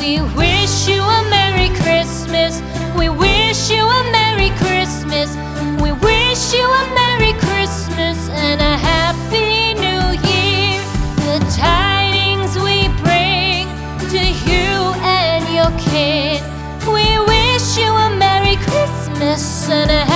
We wish you a Merry Christmas. We wish you a Merry Christmas. We wish you a Merry Christmas and a Happy New Year. The tidings we bring to you and your kin. We wish you a Merry Christmas and a